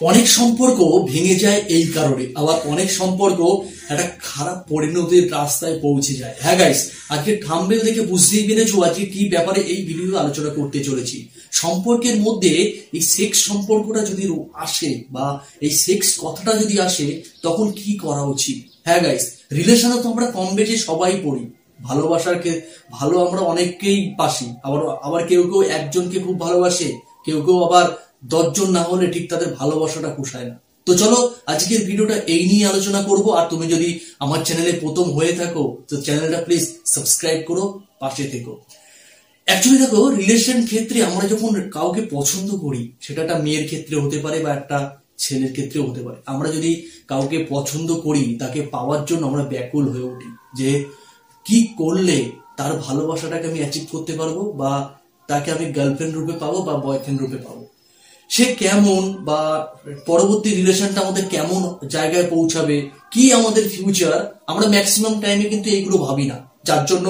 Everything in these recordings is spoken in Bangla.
অনেক সম্পর্ক ভেঙে যায় এই কারণে, আবার অনেক সম্পর্ক একটা খারাপ পরিণতির রাস্তায় পৌঁছে যায়। হ্যাঁ গাইস, আজকে থাম্বনেল দেখে বুঝতেই পেরেছো আজকে কি ব্যাপারে এই ভিডিও আলোচনা করতে চলেছি। সম্পর্কের মধ্যে এই সেক্স সম্পর্কটা যদি আসে বা এই সেক্স কথাটা যদি আসে তখন কি করা উচিত। হ্যাঁ গাইস, রিলেশনে তো আমরা কম বেশি সবাই পড়ি, ভালোবাসার ভালো আমরা অনেককেই বাসি, আবার কেউ কেউ একজনকে খুব ভালোবাসে, কেউ কেউ আবার 10 জন না হলে ঠিক তাদের ভালোবাসাটা পোষায় না। তো চলো আজকের ভিডিওটা এই নিয়ে আলোচনা করব। আর তুমি যদি আমার চ্যানেলে প্রথম হয়ে থাকো তো চ্যানেলটা প্লিজ সাবস্ক্রাইব করো, পাশে থেকো। অ্যাকচুয়ালি দেখো, রিলেশন ক্ষেত্রে আমরা যখন কাউকে পছন্দ করি, সেটা একটা মেয়ের ক্ষেত্রে হতে পারে বা একটা ছেলের ক্ষেত্রেও হতে পারে। আমরা যদি কাউকে পছন্দ করি, তাকে পাওয়ার জন্য আমরা ব্যাকুল হয়ে উঠি যে কি করলে তার ভালোবাসাটাকে আমি অ্যাচিভ করতে পারবো, বা তাকে আমি গার্লফ্রেন্ড রূপে পাবো বা বয়ফ্রেন্ড রূপে পাবো, সে কেমন বা পরবর্তী রিলেশনটা আমাদের কেমন জায়গায় পৌঁছাবে, কি আমাদের ফিউচার, আমরা ম্যাক্সিমাম টাইমে কিন্তু এইগুলো ভাবি না, যার জন্য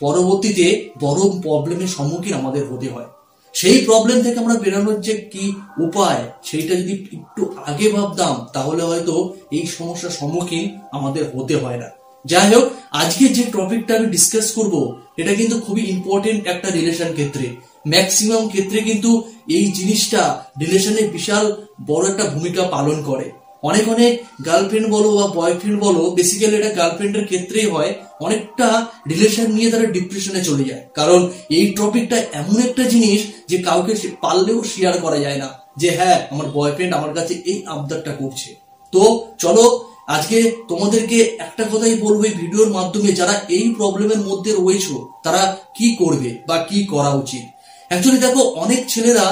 পরবর্তীতে বড় প্রবলেমের সম্মুখীন আমাদের হতে হয়। সেই প্রবলেম থেকে আমরা বেরোনোর যে কি উপায়, সেইটা যদি একটু আগে ভাবতাম তাহলে হয়তো এই সমস্যার সম্মুখীন আমাদের হতে হয় না। যাই হোক, আজকে যে টপিকটা আমি ডিসকাস করব এটা কিন্তু খুবই ইম্পর্টেন্ট একটা রিলেশন ক্ষেত্রে। ম্যাক্সিমাম ক্ষেত্রে কিন্তু এই জিনিসটা রিলেশনে বিশাল বড় একটা ভূমিকা পালন করে। অনেক গার্লফ্রেন্ড বলো বা বয়ফ্রেন্ড বলো, বেসিক্যালি এটা গার্লফ্রেন্ডের ক্ষেত্রেই হয়, অনেকটা রিলেশন নিয়ে তারা ডিপ্রেশনে চলে যায়। কারণ এই টপিকটা এমন একটা জিনিস যে কাউকে পারলেও শেয়ার করা যায় না, যে হ্যাঁ আমার বয়ফ্রেন্ড আমার কাছে এই আবদারটা করছে। তো চলো আজকে তোমাদেরকে একটা কথাই বলবো এই ভিডিওর মাধ্যমে, যারা এই প্রবলেমের মধ্যে রয়েছো তারা কি করবে বা কি করা উচিত। অ্যাকচুয়ালি দেখো, অনেক ছেলেরা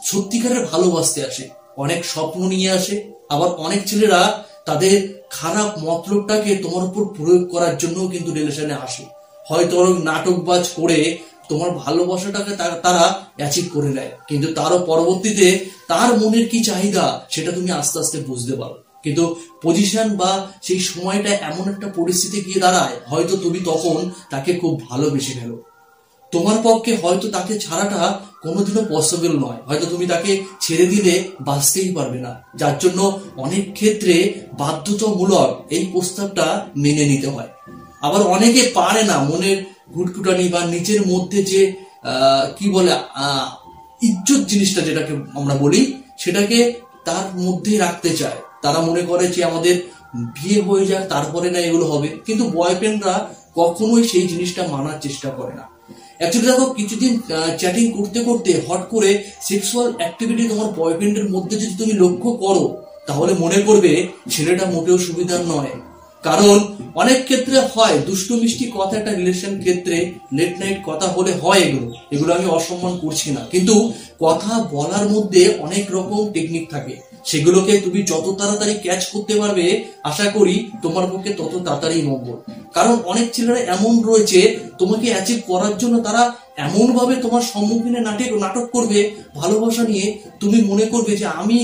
সত্যিকারের ভালোবাসতে আসে, অনেক স্বপ্ন নিয়ে আসে, আবার অনেক ছেলেরা তাদের খারাপ মতলবটাকে তোমার উপর প্রয়োগ করার জন্য কিন্তু রিলেশনে আসে। হয়তো নাটকবাজ করে তোমার ভালোবাসাটাকে তারা অ্যাচিভ করে নেয়, কিন্তু তারও পরবর্তীতে তার মনের কি চাহিদা সেটা তুমি আস্তে আস্তে বুঝতে পারো। কিন্তু পজিশন বা সেই সময়টা এমন একটা পরিস্থিতি গিয়ে দাঁড়ায়, হয়তো তুমি তখন তাকে খুব ভালোবেসে ফেলো, তোমার পক্ষে হয়তো তাকে ছাড়াটা কোনোদিনও পসিবল নয়, হয়তো তুমি তাকে ছেড়ে দিলে বাঁচতেই পারবে না, যার জন্য অনেক ক্ষেত্রে বাধ্যতামূলক এই প্রস্তাবটা মেনে নিতে হয়। আবার অনেকে পারে না, মনের ঘুটঘুটানি বা নিজের মধ্যে যে কি বলে ইজ্জত জিনিসটা যেটাকে আমরা বলি, সেটাকে তার মধ্যে রাখতে চায়। তারা মনে করে যে আমাদের বিয়ে হয়ে যাক তারপরে না এগুলো হবে, কিন্তু বয়ফ্রেন্ডরা কখনোই সেই জিনিসটা মানার চেষ্টা করে না। অ্যাকচুয়ালি দেখো, কিছুদিন চ্যাটিং করতে করতে হট করে সেক্সুয়াল অ্যাক্টিভিটি তোমার বয়ফ্রেন্ডের মধ্যে যদি তুমি লক্ষ্য করো, তাহলে মনে করবে ছেলেটা মোটেও সুবিধার নয়। কারণ অনেক ক্ষেত্রে হয় দুষ্টু মিষ্টি কথা, একটা রিলেশন ক্ষেত্রে লেট নাইট কথা হলে হয়, এগুলো আমি অসম্মান করছি না, কিন্তু কথা বলার মধ্যে অনেক রকম টেকনিক থাকে, সেগুলোকে তুমি যত তাড়াতাড়ি ক্যাচ করতে পারবে আশা করি তোমার পক্ষে তত তাড়াতাড়ি মঙ্গল। কারণ অনেক ছেলেরা এমন রয়েছে, তোমাকে অ্যাচিভ করার জন্য তারা এমন ভাবে তোমার সম্মুখীনে নাটক করবে ভালোবাসা নিয়ে, তুমি মনে করবে যে আমি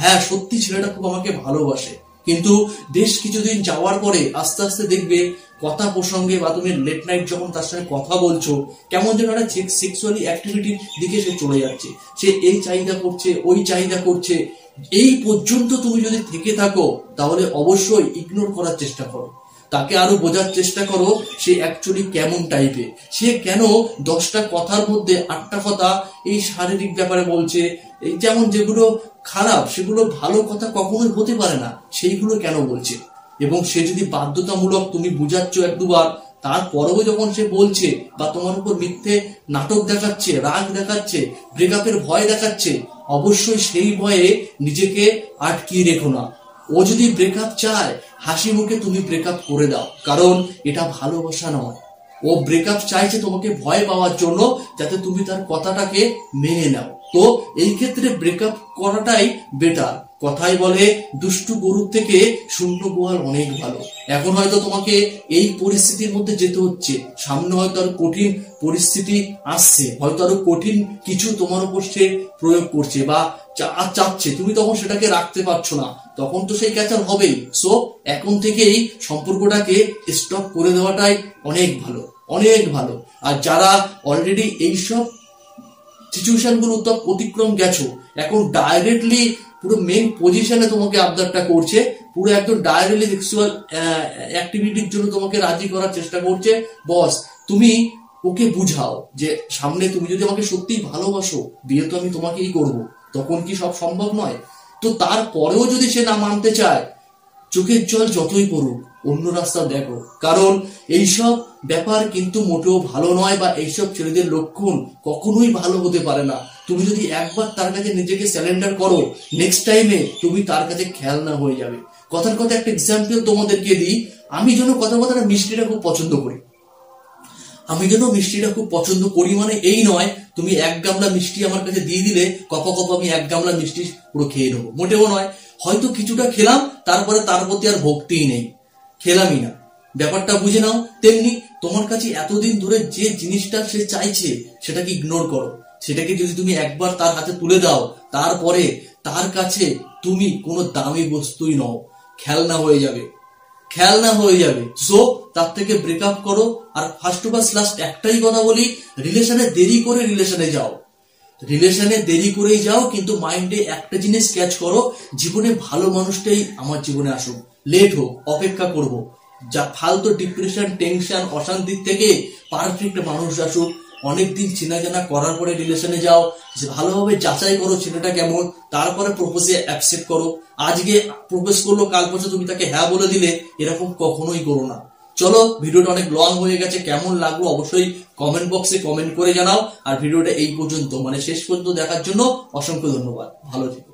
হ্যাঁ সত্যি ছেলেটা খুব আমাকে ভালোবাসে, কিন্তু বেশ কিছুদিন যাওয়ার পরে আস্তে আস্তে দেখবে কথা প্রসঙ্গে বা তুমি লেট নাইট যখন তার সঙ্গে কথা বলছো, কেমন যেন একটা সেক্সুয়ালি অ্যাক্টিভিটির দিকে সে চলে যাচ্ছে, সে এই চাহিদা করছে ওই চাহিদা করছে। এই পর্যন্ত তুমি যদি থেকে থাকো তাহলে অবশ্যই ইগনোর করার চেষ্টা করো, তাকে আরো বোঝার চেষ্টা করো সে অ্যাকচুয়ালি কেমন টাইপের, সে কেন 10টা কথার মধ্যে 8টা কথা এই শারীরিক ব্যাপারে বলছে, এই যেমন যেগুলো খারাপ সেগুলো ভালো কথা কখনোই হতে পারে না, সেইগুলো কেন বলছে। এবং সে যদি বাধ্যতামূলক তুমি বুঝাচ্ছ 1-2 বার, তারপরেও যখন সে বলছে বা তোমার উপর মিথ্যে নাটক দেখাচ্ছে, রাগ দেখাচ্ছে, ব্রেকআপের ভয় দেখাচ্ছে, অবশ্যই সেই ভয়ে নিজেকে আটকিয়ে রেখো না। ও যদি ব্রেকআপ চায়, হাসি মুখে তুমি ব্রেকআপ করে দাও, কারণ এটা ভালোবাসা নয়। ও ব্রেকআপ চাইছে তোমাকে ভয় পাওয়ার জন্য, যাতে তুমি তার কথাটাকে মেনে নাও। তো এই ক্ষেত্রে ব্রেকআপ করাটাই বেটার। কথাই বলে দুষ্টু গরুর থেকে শূন্য গোয়াল অনেক ভালো। এখন হয়তো তোমাকে এই পরিস্থিতির মধ্যে যেতে হচ্ছে, সামনে হয়তো আরো কঠিন পরিস্থিতি আসছে, হয়তো আরো কঠিন কিছু তোমার উপর সে প্রয়োগ করছে বা চাচ্ছে, তুমি তখন সেটাকে রাখতে পারছো না, তখন তো সেই ক্যাচার হবেই। সো এখন থেকেই সম্পর্কটাকে স্টপ করে দেওয়াটাই অনেক ভালো, অনেক ভালো। আর যারা অলরেডি এইসব সিচুয়েশন গুলো তো অতিক্রম গেছো, এখন ডাইরেক্টলি পুরো মেন পজিশনে তোমাকে আবদারটা করছে, পুরো একদম ডাইরেক্টলি সেক্সুয়াল অ্যাক্টিভিটির জন্য তোমাকে রাজি করার চেষ্টা করছে। বস তুমি ওকে বুঝাও যে সামনে তুমি যদি আমাকে সত্যিই ভালোবাসো, বিয়ে তো আমি তোমাকেই করব, তখন কি সব সম্ভব নয়? তো তারপরেও যদি সে না মানতে চায়, চোখের জল যতই পড়ুক, অন্য রাস্তা দেখো। কারণ এইসব ব্যাপার কিন্তু মোটেও ভালো নয়, বা এইসব ছেলেদের লক্ষণ কখনোই ভালো হতে পারে না। তুমি যদি একবার তার কাছে নিজেকে স্যালেন্ডার করো, নেক্সট টাইমে তুমি তার কাছে খেলনা হয়ে যাবে। কথার কথা একটা এক্সাম্পল তোমাদেরকে দিই। আমি যেন কথা মিষ্টিটা খুব পছন্দ করি। মানে এই নয় তুমি এক গামলা মিষ্টি আমার কাছে দিয়ে দিলে কপ আমি এক গামলা মিষ্টি পুরো খেয়ে নেবো, মোটেও নয়। হয়তো কিছুটা খেলাম, তারপরে তার প্রতি আর ভক্তিই নেই, খেলামই না। ব্যাপারটা বুঝে নাও। তেমনি তোমার কাছে এতদিন ধরে যে জিনিসটা সে চাইছে সেটাকে ইগনোর করো। সেটাকে যদি তুমি একবার তার হাতে তুলে দাও, তারপরে তার কাছে তুমি কোনো দামি বস্তুই নও, খেলনা হয়ে যাবে। সো তার থেকে ব্রেকআপ করো। আর ফার্স্ট অফ লাস্ট একটাই কথা বলি, রিলেশনে দেরি করেই যাও, কিন্তু মাইন্ডে একটা জিনিস ক্যাচ করো, জীবনে ভালো মানুষটাই আমার জীবনে আসুক, লেট হোক, অপেক্ষা করব। যা ফালতু ডিপ্রেশন, টেনশন, অশান্তির থেকে পারফেক্ট মানুষ আসুক। অনেকদিন চেনা জানা করার পরে রিলেশনে যাও, ভালোভাবে যাচাই করো ছেলেটা কেমন, তারপরে প্রপোজে অ্যাকসেপ্ট করো। আজকে প্রপোজ করলো, কাল পরশু তুমি তাকে হ্যাঁ বলে দিলে, এরকম কখনোই করো না। চলো, ভিডিওটা অনেক লং হয়ে গেছে, কেমন লাগলো অবশ্যই কমেন্ট বক্সে কমেন্ট করে জানাও। আর ভিডিওটা এই পর্যন্ত মানে শেষ পর্যন্ত দেখার জন্য অসংখ্য ধন্যবাদ। ভালো থেকো।